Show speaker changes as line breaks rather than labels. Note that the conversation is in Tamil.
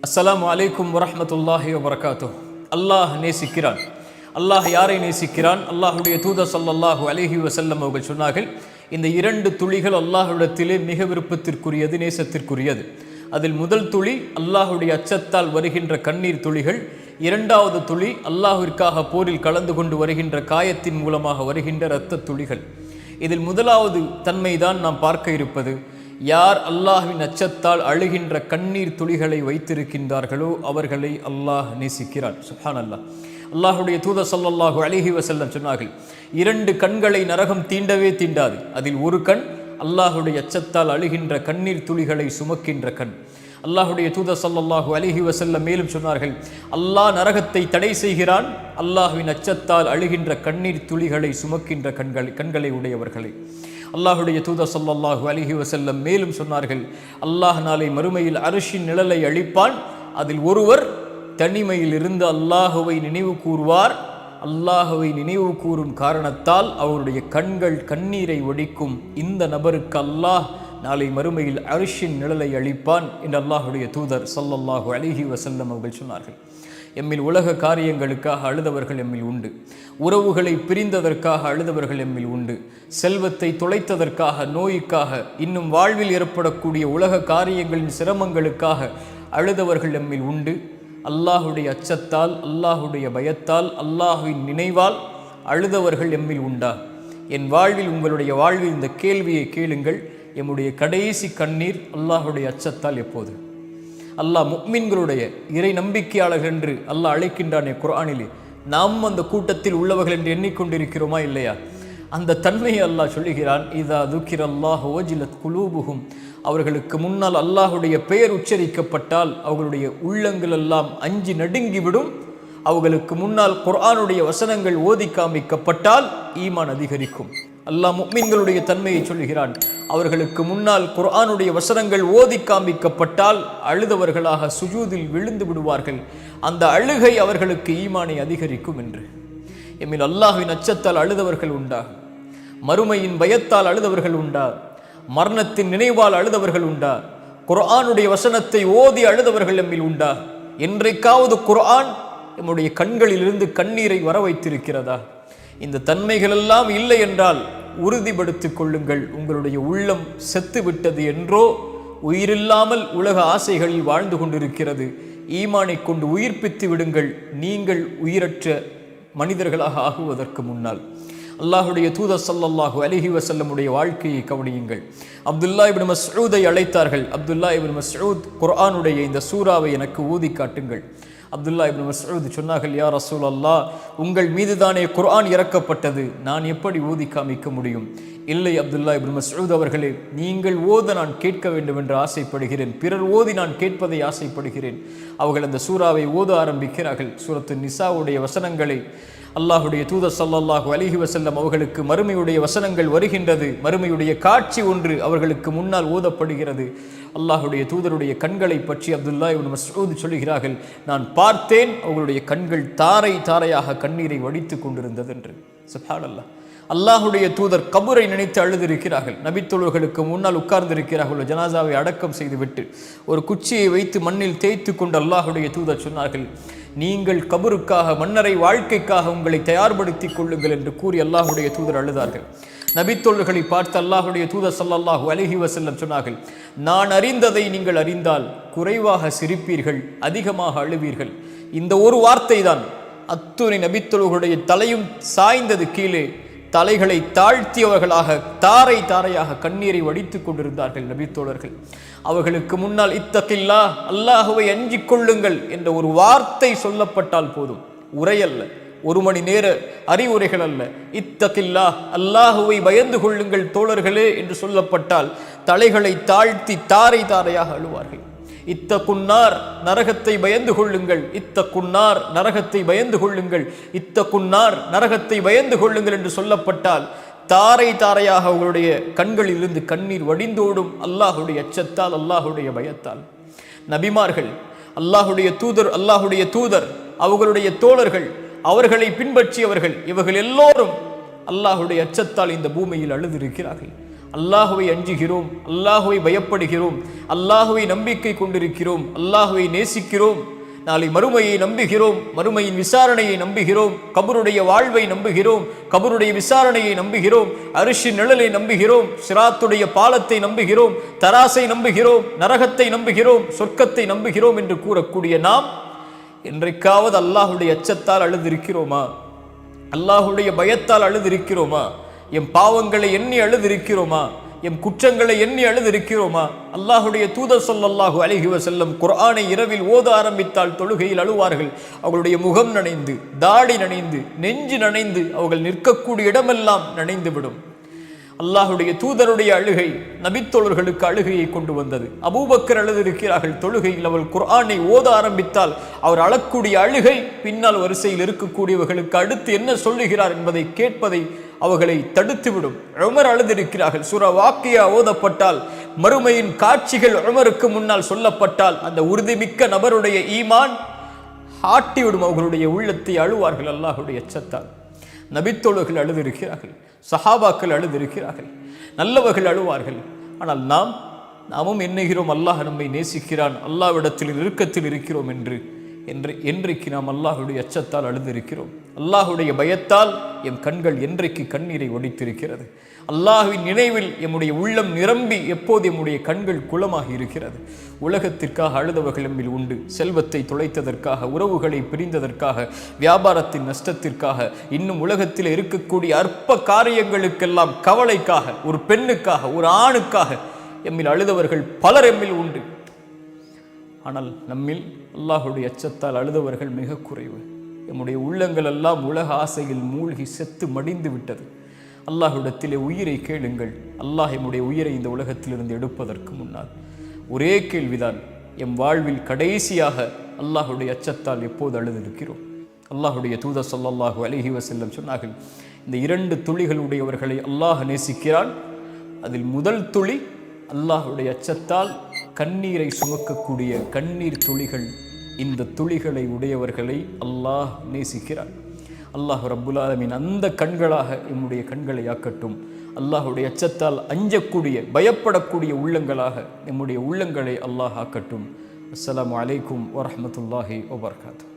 அஸ்ஸலாமு அலைக்கும் வரஹ்மத்துல்லாஹி வபரகாத்துஹ். அல்லாஹ் நேசிக்கிறான். அல்லாஹ் யாரை நேசிக்கிறான்? அல்லாஹுடைய தூதர் ஸல்லல்லாஹு அலைஹி வஸல்லம் அவர்கள் சொன்னார்கள், இந்த இரண்டு துளிகள் அல்லாஹ்விடத்திலே மிக விருப்பத்திற்குரியது, நேசத்திற்குரியது. அதில் முதல் துளி அல்லாஹுடைய அச்சத்தால் வருகின்ற கண்ணீர் துளிகள், இரண்டாவது துளி அல்லாஹ்விற்காக போரில் கலந்து கொண்டு வருகின்ற காயத்தின் மூலமாக வருகின்ற இரத்த துளிகள். இதில் முதலாவது தன்மைதான் நாம் பார்க்க இருப்பது. யார் அல்லாஹ்வின் அச்சத்தால் அழுகின்ற கண்ணீர் துளிகளை வைத்திருக்கின்றார்களோ அவர்களை அல்லாஹ் நேசிக்கிறான். சுப்ஹானல்லாஹ். அல்லாஹுடைய தூதர் ஸல்லல்லாஹு அலைஹி வஸல்லம் சொன்னார்கள், இரண்டு கண்களை நரகம் தீண்டவே தீண்டாது. அதில் ஒரு கண் அல்லாஹுடைய அச்சத்தால் அழுகின்ற கண்ணீர் துளிகளை சுமக்கின்ற கண். அல்லாஹுடைய தூதர் ஸல்லல்லாஹு அலைஹி வஸல்லம் மேலும் சொன்னார்கள், அல்லாஹ் நரகத்தை தடை செய்கிறான் அல்லாஹ்வின் அச்சத்தால் அழுகின்ற கண்ணீர் துளிகளை சுமக்கின்ற கண்களை உடையவர்களை. அல்லாஹுடைய தூதர் ஸல்லல்லாஹு அலைஹி வஸல்லம் மேலும் சொன்னார்கள், அல்லாஹ் நாளை மறுமையில் அர்ஷின் நிழலை அளிப்பான். அதில் ஒருவர் தனிமையில் இருந்து அல்லாஹுவை நினைவு கூறுவார். அல்லாஹுவை நினைவு கூறும் காரணத்தால் அவருடைய கண்கள் கண்ணீரை ஒடிக்கும். இந்த நபருக்கு அல்லாஹ் நாளை மறுமையில் அர்ஷின் நிழலை அளிப்பான் என்று அல்லாஹுடைய தூதர் ஸல்லல்லாஹு அலைஹி வஸல்லம் அவர்கள் சொன்னார்கள். எம்மில் உலக காரியங்களுக்காக அழுதவர்கள் எம்மில் உண்டு. உறவுகளை பிரிந்ததற்காக அழுதவர்கள் எம்மில் உண்டு. செல்வத்தை தொலைத்ததற்காக, நோய்க்காக, இன்னும் வாழ்வில் ஏற்படக்கூடிய உலக காரியங்களின் சிரமங்களுக்காக அழுதவர்கள் எம்மில் உண்டு. அல்லாஹுடைய அச்சத்தால், அல்லாஹுடைய பயத்தால், அல்லாஹுவின் நினைவால் அழுதவர்கள் எம்மில் உண்டா? என் வாழ்வில், உங்களுடைய வாழ்வில் இந்த கேள்வியை கேளுங்கள். எம்முடைய கடைசி கண்ணீர் அல்லாஹுடைய அச்சத்தால் எப்போது? அல்லாஹ் முஃமின்களுடைய இறை நம்பிக்கையாளர்கள் என்று அல்லாஹ் அழைக்கின்றானே குர்ஆனிலே, நாம் அந்த கூட்டத்தில் உள்ளவர்கள் என்று எண்ணிக்கொண்டிருக்கிறோமா இல்லையா? அந்த தன்மையை அல்லாஹ் சொல்லுகிறான், இதா துக்கிரல்லாஹு வஜிலத் குலூபுஹும். அவர்களுக்கு முன்னால் அல்லாஹுடைய பெயர் உச்சரிக்கப்பட்டால் அவர்களுடைய உள்ளங்கள் எல்லாம் அஞ்சி நடுங்கிவிடும். அவர்களுக்கு முன்னால் குர்ஆனுடைய வசனங்கள் ஓதி காமிக்கப்பட்டால் ஈமான் அதிகரிக்கும். அல்லாஹ் முஃமின்களுடைய தன்மையை சொல்லுகிறான், அவர்களுக்கு முன்னால் குர்ஆனுடைய வசனங்கள் ஓதி காமிக்கப்பட்டால் அழுதவர்களாக சுஜூதில் விழுந்து விடுவார்கள். அந்த அழுகை அவர்களுக்கு ஈமானை அதிகரிக்கும் என்று. எம்மில் அல்லாஹ்வின் அச்சத்தால் அழுதவர்கள் உண்டா? மறுமையின் பயத்தால் அழுதவர்கள் உண்டா? மரணத்தின் நினைவால் அழுதவர்கள் உண்டா? குர்ஆனுடைய வசனத்தை ஓதி அழுதவர்கள் எம்மில் உண்டா? என்றைக்காவது குர்ஆன் நம்முடைய கண்களிலிருந்து கண்ணீரை வர வைத்திருக்கிறதா? இந்த தன்மைகள் எல்லாம் இல்லை என்றால் உறுதிப்படுத்திக் கொள்ளுங்கள், உங்களுடைய உள்ளம் செத்து விட்டது என்றோ, உயிரில்லாமல் உலக ஆசைகளில் வாழ்ந்து கொண்டிருக்கிறது. ஈமானை கொண்டு உயிர்ப்பித்து விடுங்கள், நீங்கள் உயிரற்ற மனிதர்களாக ஆகுவதற்கு முன்னால். அல்லாஹுடைய தூதர் ஸல்லல்லாஹு அலைஹி வஸல்லமுடைய வாழ்க்கையை கவனியுங்கள். அப்துல்லா இப்னு மஸ்ஊதை அழைத்தார்கள். அப்துல்லா இப்னு மஸ்ஊத், குர்ஆனுடைய இந்த சூராவை எனக்கு ஊதி காட்டுங்கள். அப்துல்லா இப்னு மஸ்ஊத் சொன்னார்கள், யா ரசூலல்லாஹ், உங்கள் மீது தானே குர்ஆன் இறக்கப்பட்டது, நான் எப்படி ஓதி காமிக்க முடியும்? இல்லை அப்துல்லா இப்னு மஸ்ஊத் அவர்களே, நீங்கள் ஓத நான் கேட்க வேண்டும் என்று ஆசைப்படுகிறேன், பிறர் ஓதி நான் கேட்பதை ஆசைப்படுகிறேன். அவர்கள் அந்த சூராவை ஓத ஆரம்பிக்கிறார்கள். சூரத்து நிசாவுடைய வசனங்களை அல்லாஹுடைய தூதர் ஸல்லல்லாஹு அலைஹி வஸல்லம் அவர்களுக்கு மறுமையுடைய வசனங்கள் வருகின்றது. மறுமையுடைய காட்சி ஒன்று அவர்களுக்கு முன்னால் ஓதப்படுகிறது. அல்லாஹுடைய தூதருடைய கண்களை பற்றி அப்துல்லா இப்னு மஸ்ஊத் சொல்லுகிறார்கள், நான் பார்த்தேன் அவர்களுடைய கண்கள் தாரை தாரையாக கண்ணீரை வடித்து கொண்டிருந்தது என்று. சுப்ஹானல்லாஹ். அல்லாஹுடைய தூதர் கபரை நினைத்து அழுதிருக்கிறார்கள். நபித்தோழர்களுக்கு முன்னால் உட்கார்ந்திருக்கிறார்கள். ஜனாசாவை அடக்கம் செய்துவிட்டு ஒரு குச்சியை வைத்து மண்ணில் தேய்த்து கொண்டு அல்லாஹுடைய தூதர் சொன்னார்கள், நீங்கள் கபருக்காக, மன்னரை வாழ்க்கைக்காக உங்களை தயார்படுத்திக் கொள்ளுங்கள் என்று கூறி அல்லாஹுடைய தூதர் அழுதார்கள். நபித்தோழர்களை பார்த்து அல்லாஹுடைய தூதர் ஸல்லல்லாஹு அலைஹி வஸல்லம் சொன்னார்கள், நான் அறிந்ததை நீங்கள் அறிந்தால் குறைவாக சிரிப்பீர்கள், அதிகமாக அழுவீர்கள். இந்த ஒரு வார்த்தை தான் அத்துணை நபித்தோழர்களுடைய தலையும் சாய்ந்தது கீழே. தலைகளை தாழ்த்தியவர்களாக தாரை தாரையாக கண்ணீரை வடித்துக் கொண்டிருந்தார்கள் நபித்தோழர்கள். அவர்களுக்கு முன்னால் இத்தகில்லா, அல்லாஹுவை அஞ்சிக் கொள்ளுங்கள் என்ற ஒரு வார்த்தை சொல்லப்பட்டால் போதும். உரையல்ல, ஒரு மணி நேர அறிவுரைகள் அல்ல. இத்தகில்லா, அல்லாஹுவை பயந்து கொள்ளுங்கள் தோழர்களே என்று சொல்லப்பட்டால் தலைகளை தாழ்த்தி தாரை தாரையாக அழுவார்கள். இத்தகுன்னார், நரகத்தை பயந்து கொள்ளுங்கள், இத்தகுன்னார், நரகத்தை பயந்து கொள்ளுங்கள், இத்தகுன்னார், நரகத்தை பயந்து கொள்ளுங்கள் என்று சொல்லப்பட்டால் தாரை தாரையாக அவர்களுடைய கண்களிலிருந்து கண்ணீர் வடிந்தோடும். அல்லாஹுடைய அச்சத்தால், அல்லாஹுடைய பயத்தால். நபிமார்கள், அல்லாஹுடைய தூதர், அவர்களுடைய தோழர்கள், அவர்களை பின்பற்றியவர்கள், இவர்கள் எல்லோரும் அல்லாஹுடைய அச்சத்தால் இந்த பூமியில் அழுதிருக்கிறார்கள். அல்லாஹுவை அஞ்சுகிறோம், அல்லாஹுவை பயப்படுகிறோம், அல்லாஹுவை நம்பிக்கை கொண்டிருக்கிறோம், அல்லாஹுவை நேசிக்கிறோம், நாளை மறுமையை நம்புகிறோம், மறுமையின் விசாரணையை நம்புகிறோம், கபருடைய வாழ்வை நம்புகிறோம், கபருடைய விசாரணையை நம்புகிறோம், அரிஷின் நிழலை நம்புகிறோம், சிராத்துடைய பாலத்தை நம்புகிறோம், தராசை நம்புகிறோம், நரகத்தை நம்புகிறோம், சொர்க்கத்தை நம்புகிறோம் என்று கூறக்கூடிய நாம் என்றைக்காவது அல்லாஹுடைய அச்சத்தால் அழுதிருக்கிறோமா? அல்லாஹுடைய பயத்தால் அழுதிருக்கிறோமா? எம் பாவங்களை எண்ணி அழுதிருக்கிறோமா? எம் குற்றங்களை எண்ணி அழுதிருக்கிறோமா? அல்லாஹுடைய தூதர் ஸல்லல்லாஹு அலைஹி வஸல்லம் குர்ஆனை இரவில் ஓத ஆரம்பித்தால் தொழுகையில் அழுவார்கள். அவர்களுடைய முகம் நனைந்து, தாடி நனைந்து, நெஞ்சு நனைந்து, அவர்கள் நிற்கக்கூடிய இடமெல்லாம் நனைந்துவிடும். அல்லாஹுடைய தூதருடைய அழுகை நபித்தோழர்களுக்கு அழுகையை கொண்டு வந்தது. அபூபக்கர் அழுதிருக்கிறார்கள் தொழுகையில். அவள் குர்ஆனை ஓத ஆரம்பித்தால் அவர் அழக்கூடிய அழுகை பின்னால் வரிசையில் இருக்கக்கூடியவர்களுக்கு அடுத்து என்ன சொல்லுகிறார் என்பதை கேட்பதை அவர்களை தடுத்துவிடும். உமர் அழுதிருக்கிறார்கள். சூரா வாக்கியா ஓதப்பட்டால், மறுமையின் காட்சிகள் உமருக்கு முன்னால் சொல்லப்பட்டால் அந்த உறுதிமிக்க நபருடைய ஈமான் ஆட்டிவிடும். அவர்களுடைய உள்ளத்தை அழுவார்கள் அல்லாஹுடைய அச்சத்தால். நபித்தோழர்கள் அழுதிருக்கிறார்கள், சஹாபாக்கள் அழுதிருக்கிறார்கள், நல்லவர்கள் அழுவார்கள். ஆனால் நாமும் எண்ணுகிறோம் அல்லாஹ் நம்மை நேசிக்கிறான், அல்லாஹ்விடத்தில் நெருக்கத்தில் இருக்கிறோம் என்றைக்கு நாம் அல்லாஹுடைய அச்சத்தால் அழுதிருக்கிறோம்? அல்லாஹுடைய பயத்தால் எம் கண்கள் என்றைக்கு கண்ணீரை ஒடித்திருக்கிறது? அல்லாஹுவின் நினைவில் எம்முடைய உள்ளம் நிரம்பி எப்போது எம்முடைய கண்கள் குளமாகி இருக்கிறது? உலகத்திற்காக அழுதவர்கள் எம்மில் உண்டு. செல்வத்தை தொலைத்ததற்காக, உறவுகளை பிரிந்ததற்காக, வியாபாரத்தின் நஷ்டத்திற்காக, இன்னும் உலகத்தில் இருக்கக்கூடிய அற்ப காரியங்களுக்கெல்லாம் கவலைக்காக, ஒரு பெண்ணுக்காக, ஒரு ஆணுக்காக எம்மில் அழுதவர்கள் பலர் எம்மில் உண்டு. ஆனால் நம்மில் அல்லாஹுடைய அச்சத்தால் அழுதவர்கள் மிக குறைவு. நம்முடைய உள்ளங்கள் எல்லாம் உலக ஆசையில் மூழ்கி செத்து மடிந்து விட்டது. அல்லாஹ்விடத்திலே உயிரை கேளுங்கள். அல்லாஹ் எம்முடைய உயிரை இந்த உலகத்திலிருந்து எடுப்பதற்கு முன்னால் ஒரே கேள்விதான், எம் வாழ்வில் கடைசியாக அல்லாஹுடைய அச்சத்தால் எப்போது அழுதிருக்கிறோம்? அல்லாஹுடைய தூதர் ஸல்லல்லாஹு அலைஹி வஸல்லம் சொன்னார்கள், இந்த 2 துளிகளுடையவர்களை அல்லாஹ் நேசிக்கிறான். அதில் முதல் துளி அல்லாஹுடைய அச்சத்தால் கண்ணீரை சுமக்கக்கூடிய கண்ணீர் துளிகள். இந்த துளிகளை உடையவர்களை அல்லாஹ் நேசிக்கிறான். அல்லாஹ் ரப்புல் ஆலமீன் அந்த கண்களாக நம்முடைய கண்களை ஆக்கட்டும். அல்லாஹுடைய அச்சத்தால் அஞ்சக்கூடிய, பயப்படக்கூடிய உள்ளங்களாக நம்முடைய உள்ளங்களை அல்லாஹ் ஆக்கட்டும். அஸ்ஸலாமு அலைக்கும் வரஹ்மத்துல்லாஹி வபரகாத்துஹு.